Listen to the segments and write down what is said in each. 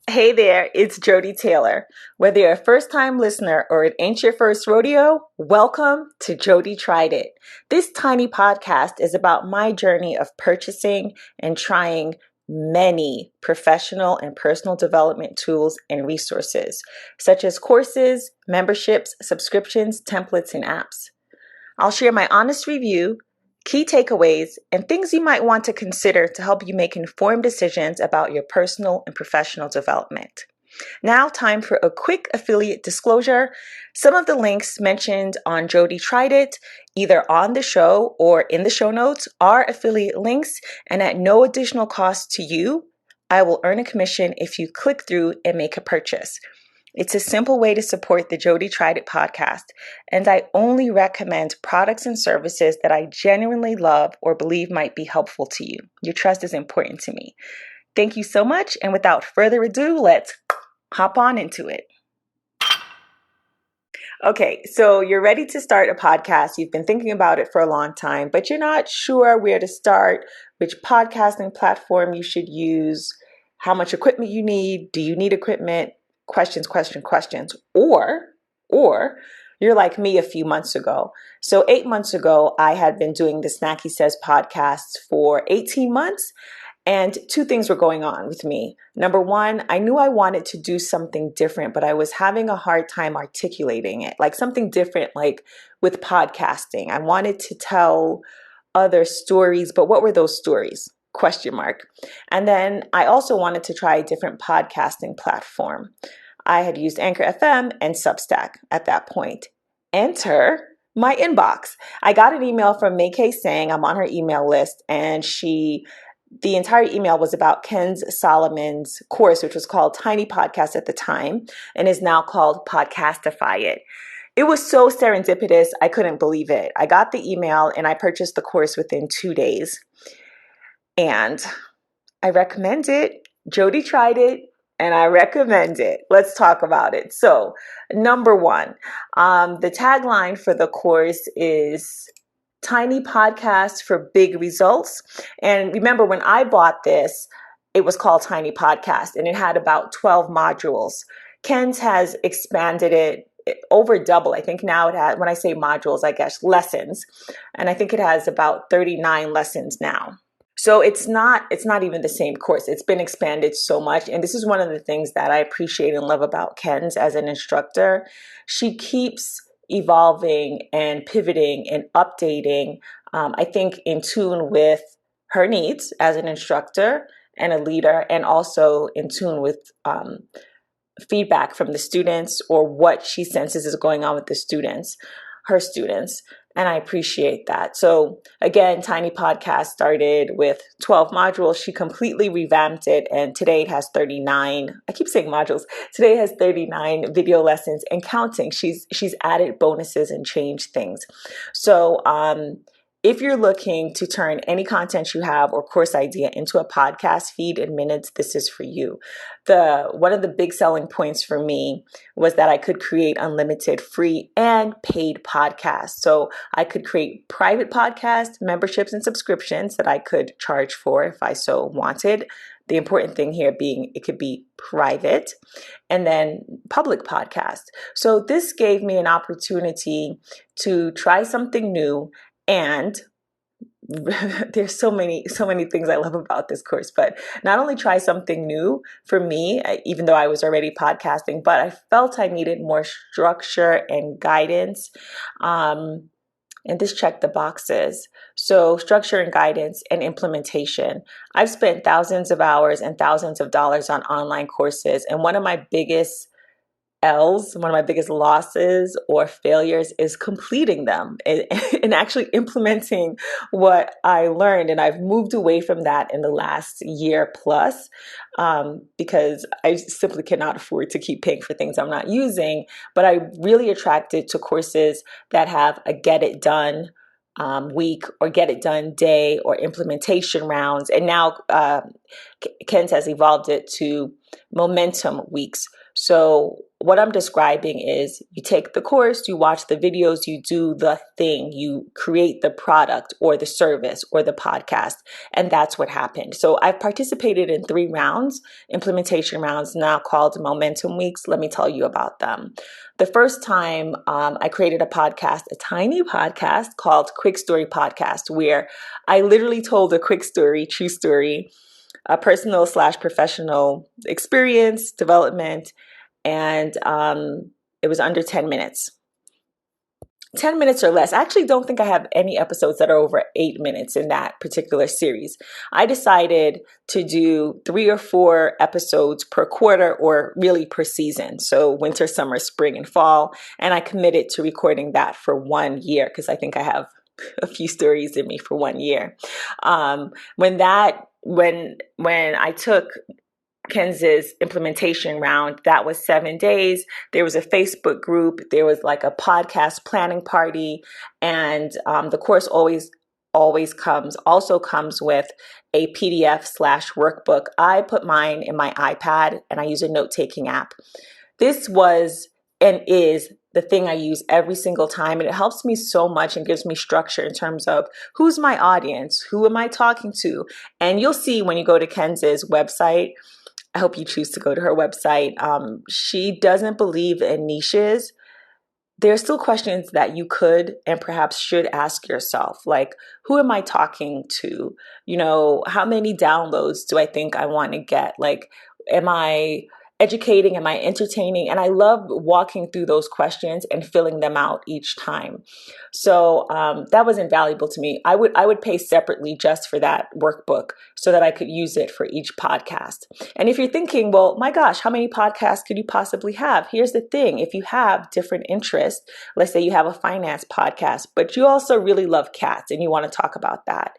Hey there, it's Joddie Taylor. Whether you're a first-time listener or it ain't your first rodeo, welcome to Joddie Tried It. This tiny podcast is about my journey of purchasing and trying many professional and personal development tools and resources, such as courses, memberships, subscriptions, templates, and apps. I'll share my honest review, key takeaways, and things you might want to consider to help you make informed decisions about your personal and professional development. Now, time for a quick affiliate disclosure. Some of the links mentioned on Joddie Tried It, either on the show or in the show notes, are affiliate links, and at no additional cost to you, I will earn a commission if you click through and make a purchase. It's a simple way to support the Joddie Tried It podcast, and I only recommend products and services that I genuinely love or believe might be helpful to you. Your trust is important to me. Thank you so much, and without further ado, let's hop on into it. Okay, so you're ready to start a podcast. You've been thinking about it for a long time, but you're not sure where to start, which podcasting platform you should use, how much equipment you need, do you need equipment? Questions. Or you're like me a few months ago. So 8 months ago, I had been doing the Snacky Says podcast for 18 months. And two things were going on with me. Number one, I knew I wanted to do something different, but I was having a hard time articulating it, like something different, like with podcasting. I wanted to tell other stories, but what were those stories? Question mark. And then I also wanted to try a different podcasting platform. I had used Anchor FM and Substack at that point. Enter my inbox. I got an email from May Kay saying I'm on her email list, and the entire email was about Kenz Soliman's course, which was called Tiny Podcast at the time and is now called Podcastify It. It was so serendipitous, I couldn't believe it. I got the email and I purchased the course within 2 days. And I recommend it. Joddie tried it and I recommend it. Let's talk about it. So, number one, the tagline for the course is Tiny Podcast for Big Results. And remember, when I bought this, it was called Tiny Podcast and it had about 12 modules. Kenz has expanded it over double. I think now it has, when I say modules, I guess lessons. And I think it has about 39 lessons now. So it's not even the same course. It's been expanded so much. And this is one of the things that I appreciate and love about Kenz as an instructor. She keeps evolving and pivoting and updating, I think in tune with her needs as an instructor and a leader, and also in tune with feedback from the students or what she senses is going on with the students, her students. And I appreciate that. So again, Tiny Podcast started with 12 modules. She completely revamped it. And today it has 39. I keep saying modules. Today it has 39 video lessons and counting. She's added bonuses and changed things. So, if you're looking to turn any content you have or course idea into a podcast feed in minutes, this is for you. One of the big selling points for me was that I could create unlimited free and paid podcasts. So I could create private podcasts, memberships, and subscriptions that I could charge for if I so wanted. The important thing here being it could be private, and then public podcast. So this gave me an opportunity to try something new. And there's so many things I love about this course, but not only try something new for me, even though I was already podcasting, but I felt I needed more structure and guidance. And this checked the boxes. So structure and guidance and implementation. I've spent thousands of hours and thousands of dollars on online courses. And one of my biggest losses or failures is completing them and actually implementing what I learned. And I've moved away from that in the last year plus because I simply cannot afford to keep paying for things I'm not using. But I'm really attracted to courses that have a get it done week or get it done day or implementation rounds. And now Kenz has evolved it to momentum weeks. So what I'm describing is you take the course, you watch the videos, you do the thing, you create the product or the service or the podcast. And that's what happened. So I've participated in 3 rounds, implementation rounds, now called Momentum Weeks. Let me tell you about them. The first time I created a podcast, a tiny podcast called Quick Story Podcast, where I literally told a quick story, true story, a personal/professional experience, development, and it was under 10 minutes. 10 minutes or less. I actually don't think I have any episodes that are over 8 minutes in that particular series. I decided to do 3 or 4 episodes per quarter, or really per season. So winter, summer, spring, and fall. And I committed to recording that for 1 year because I think I have a few stories in me for 1 year. When I took Kenz's implementation round, that was 7 days. There was a Facebook group. There was like a podcast planning party, and the course always comes with a PDF/workbook. I put mine in my iPad, and I use a note-taking app. This was and is the thing I use every single time, and it helps me so much and gives me structure in terms of who's my audience, who am I talking to, and you'll see when you go to Kenz's website. I hope you choose to go to her website. She doesn't believe in niches. There are still questions that you could and perhaps should ask yourself, like, who am I talking to? How many downloads do I think I want to get? Like, am I educating? Am I entertaining? And I love walking through those questions and filling them out each time. So that was invaluable to me. I would pay separately just for that workbook so that I could use it for each podcast. And if you're thinking, well, my gosh, how many podcasts could you possibly have? Here's the thing. If you have different interests, let's say you have a finance podcast, but you also really love cats and you want to talk about that.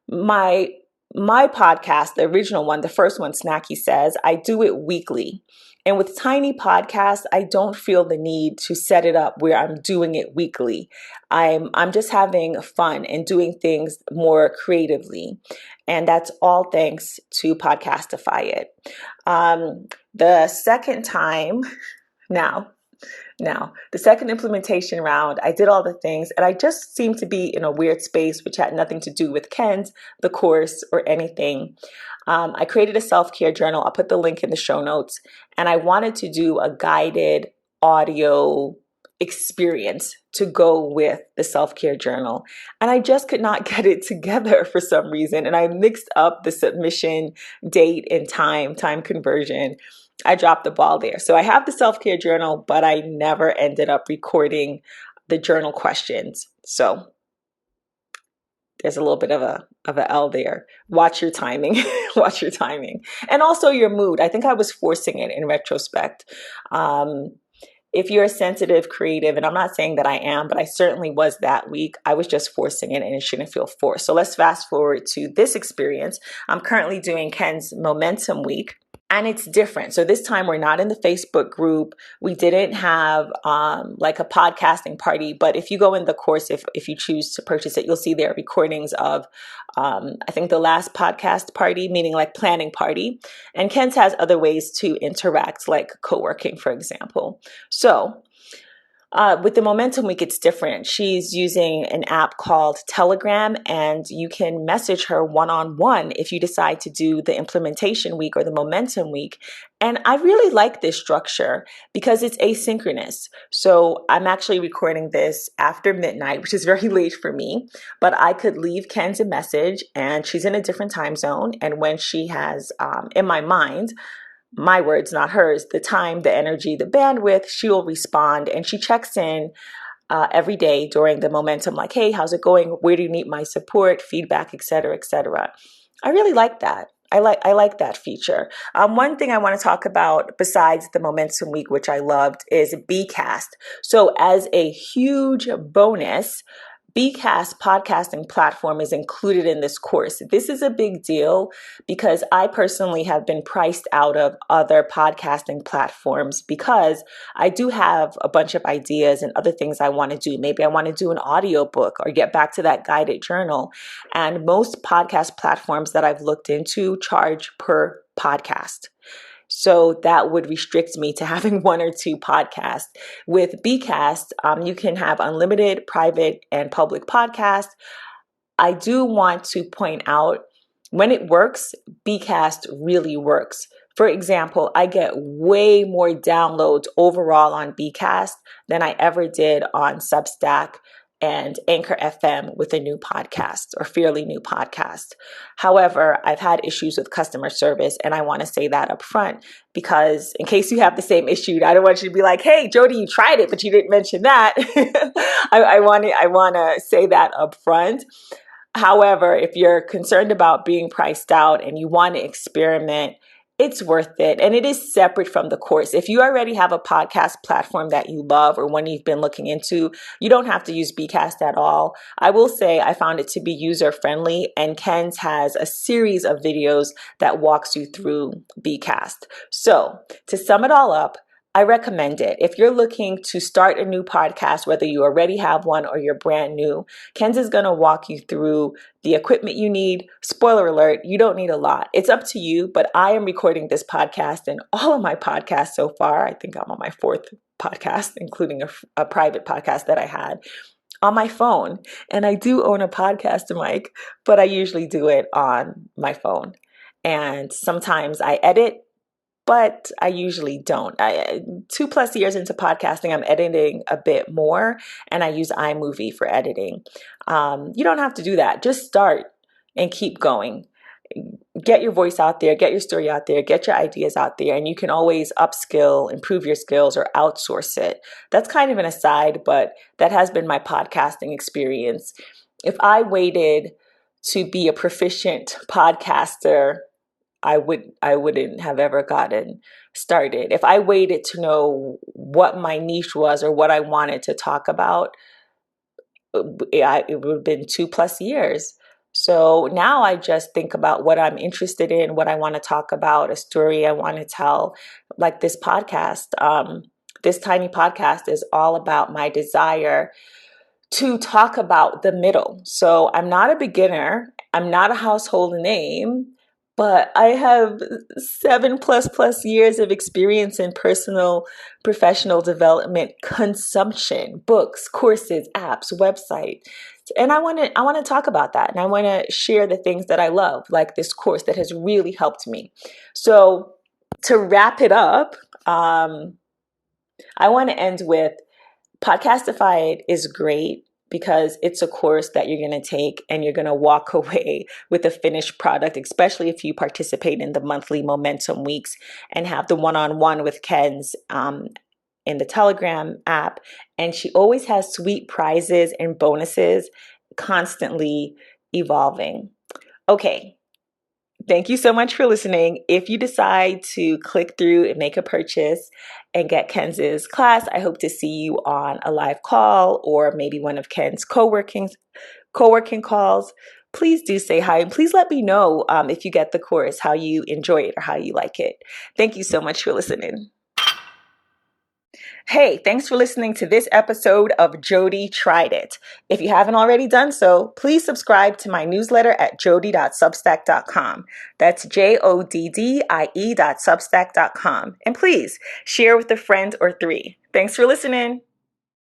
My podcast, the original one, the first one, Snacky Says, I do it weekly. And with tiny podcasts, I don't feel the need to set it up where I'm doing it weekly. I'm just having fun and doing things more creatively. And that's all thanks to Podcastify it. The second time now, the second implementation round, I did all the things, and I just seemed to be in a weird space, which had nothing to do with Kenz, the course, or anything. I created a self-care journal. I'll put the link in the show notes. And I wanted to do a guided audio experience to go with the self-care journal. And I just could not get it together for some reason. And I mixed up the submission date and time conversion. I dropped the ball there. So I have the self-care journal, but I never ended up recording the journal questions. So there's a little bit of a L there. Watch your timing. Watch your timing. And also your mood. I think I was forcing it in retrospect. If you're a sensitive creative, and I'm not saying that I am, but I certainly was that week, I was just forcing it and it shouldn't feel forced. So let's fast forward to this experience. I'm currently doing Ken's Momentum Week. And it's different. So this time we're not in the Facebook group. We didn't have like a podcasting party. But if you go in the course, if you choose to purchase it, you'll see there are recordings of, I think, the last podcast party, meaning like planning party. And Kenz has other ways to interact, like co-working, for example. So with the Momentum Week, it's different. She's using an app called Telegram, and you can message her one-on-one if you decide to do the Implementation Week or the Momentum Week. And I really like this structure because it's asynchronous. So I'm actually recording this after midnight, which is very late for me, but I could leave Kenz a message, and she's in a different time zone. And when she has, in my mind, my words, not hers, the time, the energy, the bandwidth, she will respond. And she checks in every day during the momentum, like, hey, how's it going? Where do you need my support, feedback, et cetera, et cetera. I really like that. I like that feature. One thing I want to talk about besides the Momentum Week, which I loved, is Bcast. So as a huge bonus, Bcast podcasting platform is included in this course. This is a big deal because I personally have been priced out of other podcasting platforms because I do have a bunch of ideas and other things I want to do. Maybe I want to do an audiobook or get back to that guided journal. And most podcast platforms that I've looked into charge per podcast. So that would restrict me to having one or two podcasts. With Bcast, you can have unlimited private and public podcasts. I do want to point out, when it works, Bcast really works. For example, I get way more downloads overall on Bcast than I ever did on Substack and Anchor FM with a new podcast or fairly new podcast. However, I've had issues with customer service, and I want to say that up front because in case you have the same issue, I don't want you to be like, hey, Joddie, you tried it, but you didn't mention that. I want to say that up front. However, if you're concerned about being priced out and you want to experiment, it's worth it. And it is separate from the course. If you already have a podcast platform that you love or one you've been looking into, you don't have to use Bcast at all. I will say I found it to be user friendly, and Kenz has a series of videos that walks you through Bcast. So to sum it all up, I recommend it. If you're looking to start a new podcast, whether you already have one or you're brand new, Kenz is going to walk you through the equipment you need. Spoiler alert, you don't need a lot. It's up to you, but I am recording this podcast and all of my podcasts so far. I think I'm on my fourth podcast, including a private podcast that I had on my phone. And I do own a podcast mic, but I usually do it on my phone. And sometimes I edit, but I usually don't. 2+ years into podcasting, I'm editing a bit more, and I use iMovie for editing. You don't have to do that. Just start and keep going. Get your voice out there, get your story out there, get your ideas out there, and you can always upskill, improve your skills, or outsource it. That's kind of an aside, but that has been my podcasting experience. If I waited to be a proficient podcaster, I wouldn't have ever gotten started. If I waited to know what my niche was or what I wanted to talk about, it would have been 2+ years. So now I just think about what I'm interested in, what I want to talk about, a story I want to tell, like this podcast. This tiny podcast is all about my desire to talk about the middle. So I'm not a beginner. I'm not a household name, but I have 7+ years of experience in personal, professional development, consumption, books, courses, apps, website. And I want to talk about that. And I want to share the things that I love, like this course that has really helped me. So to wrap it up, I want to end with Podcastify is great because it's a course that you're going to take and you're going to walk away with a finished product, especially if you participate in the monthly momentum weeks and have the one-on-one with Kenz in the Telegram app. And she always has sweet prizes and bonuses, constantly evolving. Okay. Thank you so much for listening. If you decide to click through and make a purchase and get Kenz's class, I hope to see you on a live call or maybe one of Ken's co-working calls. Please do say hi, and please let me know if you get the course, how you enjoy it or how you like it. Thank you so much for listening. Hey, thanks for listening to this episode of Joddie Tried It. If you haven't already done so, please subscribe to my newsletter at joddie.substack.com. That's joddie.substack.com. And please share with a friend or three. Thanks for listening.